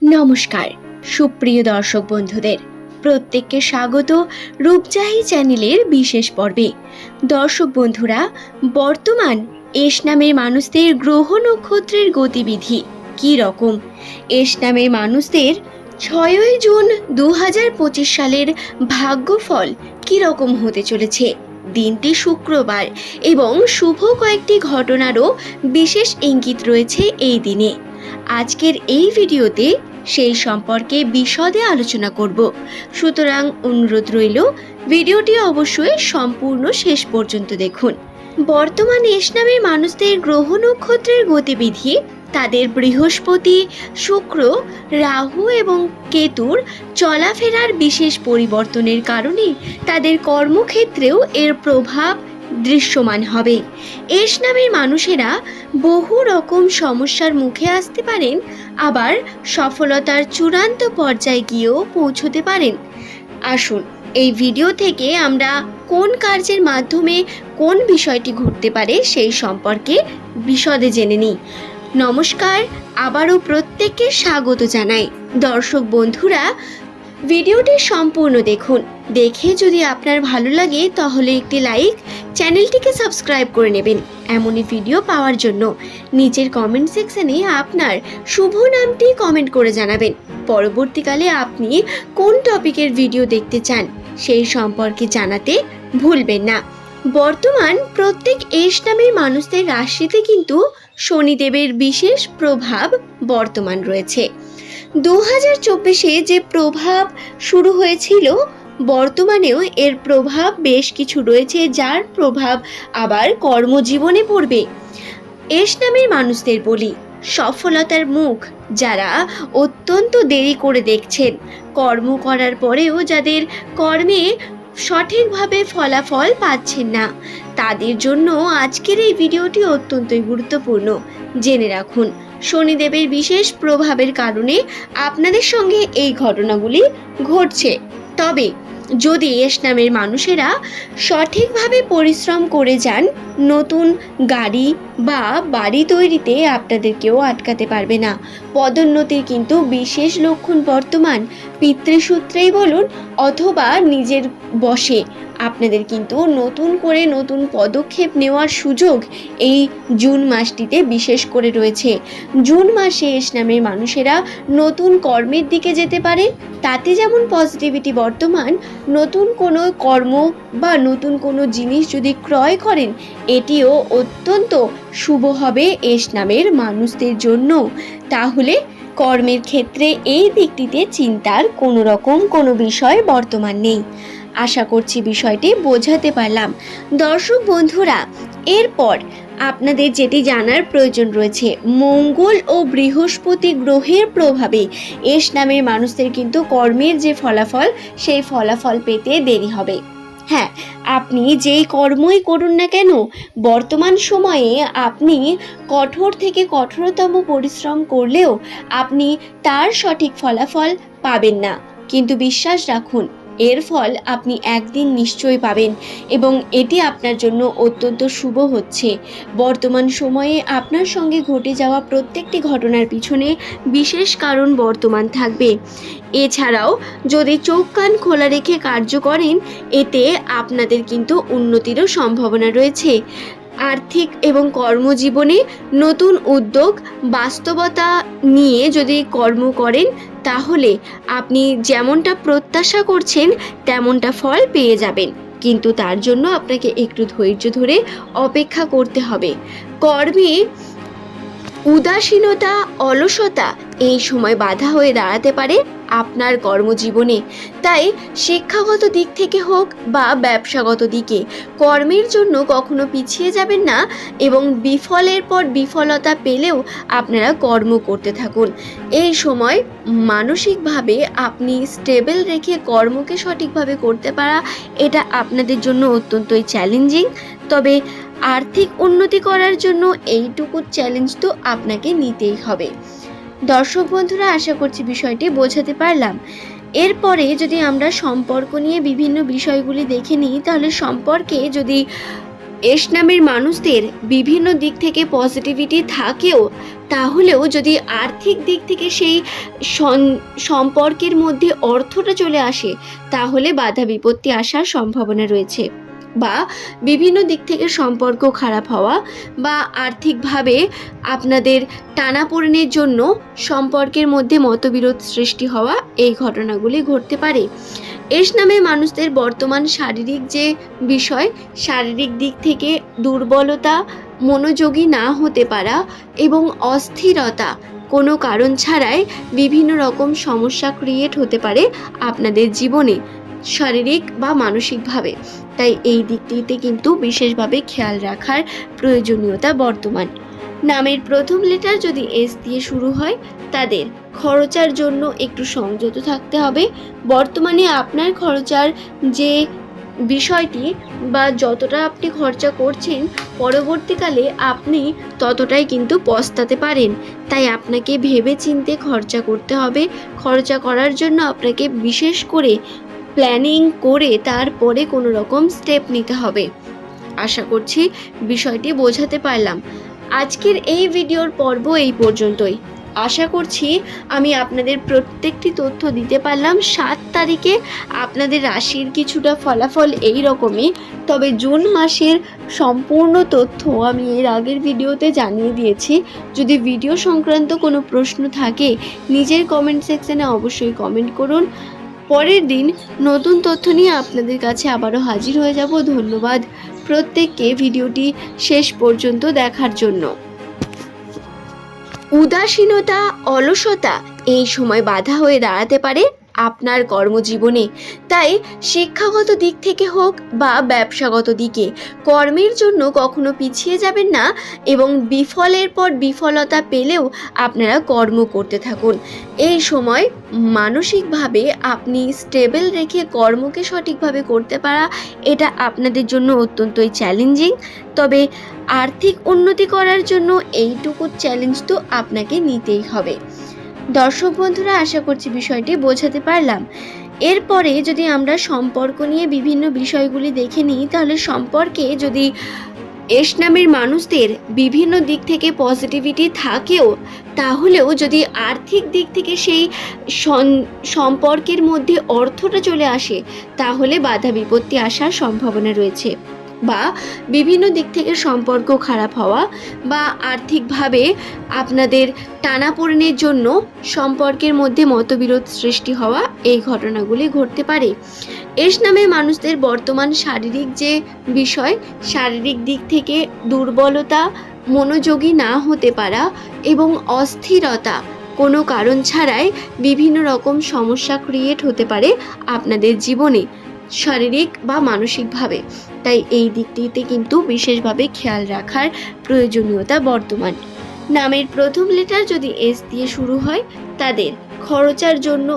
নমস্কার সুপ্রিয় দর্শক বন্ধুদের প্রত্যেককে স্বাগত রূপজাহি চ্যানেলের বিশেষ পর্বে। দর্শক বন্ধুরা, বর্তমান এস নামের মানুষদের গ্রহ নক্ষত্রের গতিবিধি কি রকম? এস নামের মানুষদের 6ই জুন 2025 সালের ভাগ্যফল কি রকম হতে চলেছে? দিনটি শুক্রবার এবং শুভ কয়েকটি ঘটনারও বিশেষ ইঙ্গিত রয়েছে এই দিনে। আজকের এই ভিডিওতে সেই সম্পর্কে বিশদে আলোচনা করব, সুতরাং অনুরোধ রইল ভিডিওটি অবশ্যই সম্পূর্ণ শেষ পর্যন্ত দেখুন। বর্তমান এস নামের মানুষদের গ্রহ নক্ষত্রের গতিবিধি তাদের বৃহস্পতি, শুক্র, রাহু এবং কেতুর চলাফেরার বিশেষ পরিবর্তনের কারণে তাদের কর্মক্ষেত্রেও এর প্রভাব দৃশ্যমান হবে। এস নামের মানুষেরা বহু রকম সমস্যার মুখে আসতে পারেন, আবার সফলতার চূড়ান্ত পর্যায়ে গিয়েও পৌঁছতে পারেন। আসুন এই ভিডিও থেকে আমরা কোন কার্যের মাধ্যমে কোন বিষয়টি ঘটতে পারে সেই সম্পর্কে বিশদে জেনে নিই। নমস্কার, আবারও প্রত্যেককে স্বাগত জানাই। দর্শক বন্ধুরা, ভিডিওটি সম্পূর্ণ দেখুন। দেখে যদি আপনার ভালো লাগে তাহলে একটি লাইক, চ্যানেলটিকে সাবস্ক্রাইব করে নেবেন এমনই ভিডিও পাওয়ার জন্য। নিচের কমেন্ট সেকশনে আপনার শুভ নামটি কমেন্ট করে জানাবেন। পরবর্তীকালে আপনি কোন টপিকের ভিডিও দেখতে চান সেই সম্পর্কে জানাতে ভুলবেন না। বর্তমান প্রত্যেক এস নামের মানুষদের রাশিতে কিন্তু শনিদেবের বিশেষ প্রভাব বর্তমান রয়েছে। 2024-এ যে প্রভাব শুরু হয়েছিল, বর্তমানেও এর প্রভাব বেশ কিছু রয়েছে, যার প্রভাব আবার কর্মজীবনে পড়বে। এস নামের মানুষদের বলি, সফলতার মুখ যারা অত্যন্ত দেরি করে দেখছেন, কর্ম করার পরেও যাদের কর্মে সঠিকভাবে ফলাফল পাচ্ছেন না, তাদের জন্য আজকের এই ভিডিওটি অত্যন্তই গুরুত্বপূর্ণ। জেনে রাখুন, শনিদেবের বিশেষ প্রভাবের কারণে আপনাদের সঙ্গে এই ঘটনাগুলি ঘটছে। তবে যদি এস নামের মানুষেরা সঠিকভাবে পরিশ্রম করে যান, নতুন গাড়ি বা বাড়ি তৈরিতে আপনাদের কেউ আটকাতে পারবে না। পদোন্নতির কিন্তু বিশেষ লক্ষণ বর্তমান। পিতৃসূত্রেই বলুন অথবা নিজের বশে আপনাদের কিন্তু নতুন করে নতুন পদক্ষেপ নেওয়ার সুযোগ এই জুন মাসটিতে বিশেষ করে রয়েছে। জুন মাসে এস নামের মানুষেরা নতুন কর্মের দিকে যেতে পারে। তাতে যেমন পজিটিভিটি বর্তমান, নতুন কোনো কর্ম বা নতুন কোনো জিনিস যদি ক্রয় করেন, এটিও অত্যন্ত শুভ হবে এস নামের মানুষদের জন্য। তাহলে কর্মের ক্ষেত্রে এই দিকটিতে চিন্তার কোনো বিষয় বর্তমান নেই। আশা করছি বিষয়টি বোঝাতে পারলাম। দর্শক বন্ধুরা, এরপর আপনাদের যেটি জানার প্রয়োজন রয়েছে, মঙ্গল ও বৃহস্পতি গ্রহের প্রভাবে এস নামের মানুষদের কিন্তু কর্মের যে ফলাফল, সেই ফলাফল পেতে দেরি হবে। হ্যাঁ, আপনি যেই কর্মই করুন না কেন, বর্তমান সময়ে আপনি কঠোর থেকে কঠোরতম পরিশ্রম করলেও আপনি তার সঠিক ফলাফল পাবেন না, কিন্তু বিশ্বাস রাখুন এর ফল আপনি একদিন নিশ্চয়ই পাবেন এবং এটি আপনার জন্য অত্যন্ত শুভ হচ্ছে। বর্তমান সময়ে আপনার সঙ্গে ঘটে যাওয়া প্রত্যেকটি ঘটনার পিছনে বিশেষ কারণ বর্তমান থাকবে। এছাড়াও যদি চোখ কান খোলা রেখে কার্য করেন, এতে আপনাদের কিন্তু উন্নতিরও সম্ভাবনা রয়েছে। আর্থিক এবং কর্মজীবনে নতুন উদ্যোগ বাস্তবতা নিয়ে যদি কর্ম করেন, তাহলে আপনি যেমনটা প্রত্যাশা করছেন তেমনটা ফল পেয়ে যাবেন, কিন্তু তার জন্য আপনাকে একটু ধৈর্য ধরে অপেক্ষা করতে হবে। কর্মে উদাসীনতা, অলসতা এই সময় বাধা হয়ে দাঁড়াতে পারে আপনার কর্মজীবনে। তাই শিক্ষাগত দিক থেকে হোক বা ব্যবসাগত দিকে, কর্মের জন্য কখনো পিছিয়ে যাবেন না এবং বিফলের পর বিফলতা পেলেও আপনারা কর্ম করতে থাকুন। এই সময় মানসিকভাবে আপনি স্টেবল রেখে কর্মকে সঠিকভাবে করতে পারা, এটা আপনাদের জন্য অত্যন্তই চ্যালেঞ্জিং। তবে আর্থিক উন্নতি করার জন্য এইটুকু চ্যালেঞ্জ তো আপনাকে নিতেই হবে। দর্শক বন্ধুরা, আশা করছি বিষয়টি বোঝাতে পারলাম। এরপরে যদি আমরা সম্পর্ক নিয়ে বিভিন্ন বিষয়গুলি দেখে নিই, তাহলে সম্পর্কে যদি এস নামের মানুষদের বিভিন্ন দিক থেকে পজিটিভিটি থাকেও, তাহলেও যদি আর্থিক দিক থেকে সেই সম্পর্কের মধ্যে অর্থটা চলে আসে, তাহলে বাধা বিপত্তি আসার সম্ভাবনা রয়েছে। বা বিভিন্ন দিক থেকে সম্পর্ক খারাপ হওয়া বা আর্থিকভাবে আপনাদের টানাপোড়েনের জন্য সম্পর্কের মধ্যে মতবিরোধ সৃষ্টি হওয়া, এই ঘটনাগুলি ঘটতে পারে। এস নামে মানুষদের বর্তমান শারীরিক যে বিষয়, শারীরিক দিক থেকে দুর্বলতা, মনোযোগী না হতে পারা এবং অস্থিরতা, কোনো কারণ ছাড়াই বিভিন্ন রকম সমস্যা ক্রিয়েট হতে পারে আপনাদের জীবনে, শারীরিক বা মানসিকভাবে। তাই এই দিকটিতে কিন্তু বিশেষভাবে খেয়াল রাখার প্রয়োজনীয়তা বর্তমান। নামের প্রথম লেটার যদি এস দিয়ে শুরু হয়, তাদের খরচার জন্য একটু সংযত থাকতে হবে। বর্তমানে আপনার খরচার যে বিষয়টি বা যতটা আপনি খরচা করছেন, পরবর্তীকালে আপনি ততটাই কিন্তু পস্তাতে পারেন। তাই আপনাকে ভেবে চিন্তে খরচা করতে হবে। খরচা করার জন্য আপনাকে বিশেষ করে প্ল্যানিং করে তারপরে কোনো রকম স্টেপ নিতে হবে। আশা করছি বিষয়টি বোঝাতে পারলাম। আজকের এই ভিডিওর পর্ব এই পর্যন্তই। আশা করছি আমি আপনাদের প্রত্যেকটি তথ্য দিতে পারলাম। 7 তারিখে আপনাদের রাশির কিছুটা ফলাফল এই রকমই। তবে জুন মাসের সম্পূর্ণ তথ্য আমি এর আগের ভিডিওতে জানিয়ে দিয়েছি। যদি ভিডিও সংক্রান্ত কোনো প্রশ্ন থাকে, নিজের কমেন্ট সেকশনে অবশ্যই কমেন্ট করুন। পরের দিন নতুন তথ্য নিয়ে আপনাদের কাছে আবারও হাজির হয়ে যাব। ধন্যবাদ প্রত্যেককে ভিডিওটি শেষ পর্যন্ত দেখার জন্য। উদাসীনতা, অলসতা এই সময় বাধা হয়ে দাঁড়াতে পারে আপনার কর্মজীবনে। তাই শিক্ষাগত দিক থেকে হোক বা ব্যবসাগত দিকে, কর্মের জন্য কখনো পিছিয়ে যাবেন না এবং বিফলের পর বিফলতা পেলেও আপনারা কর্ম করতে থাকুন। এই সময় মানসিকভাবে আপনি স্টেবল রেখে কর্মকে সঠিকভাবে করতে পারা, এটা আপনাদের জন্য অত্যন্তই চ্যালেঞ্জিং। তবে আর্থিক উন্নতি করার জন্য এইটুকু চ্যালেঞ্জ তো আপনাকে নিতেই হবে। দর্শক বন্ধুরা, আশা করছি বিষয়টি বোঝাতে পারলাম। এরপরে যদি আমরা সম্পর্ক নিয়ে বিভিন্ন বিষয়গুলি দেখে নিই, তাহলে সম্পর্কে যদি এস নামের মানুষদের বিভিন্ন দিক থেকে পজিটিভিটি থাকেও, তাহলেও যদি আর্থিক দিক থেকে সেই সম্পর্কের মধ্যে অর্থটা চলে আসে, তাহলে বাধা বিপত্তি আসার সম্ভাবনা রয়েছে। বা বিভিন্ন দিক থেকে সম্পর্ক খারাপ হওয়া বা আর্থিকভাবে আপনাদের টানাপোড়েনের জন্য সম্পর্কের মধ্যে মতবিরোধ সৃষ্টি হওয়া, এই ঘটনাগুলি ঘটতে পারে। এস নামে মানুষদের বর্তমান শারীরিক যে বিষয়, শারীরিক দিক থেকে দুর্বলতা, মনোযোগী না হতে পারা এবং অস্থিরতা, কোনো কারণ ছাড়াই বিভিন্ন রকম সমস্যা ক্রিয়েট হতে পারে আপনাদের জীবনে, শারীরিক বা মানসিকভাবে। তাই এই দিকটিতে কিন্তু বিশেষভাবে খেয়াল রাখার প্রয়োজনীয়তা বর্তমান। নামের প্রথম লেটার যদি এস দিয়ে শুরু হয়, তাদের খরচার জন্য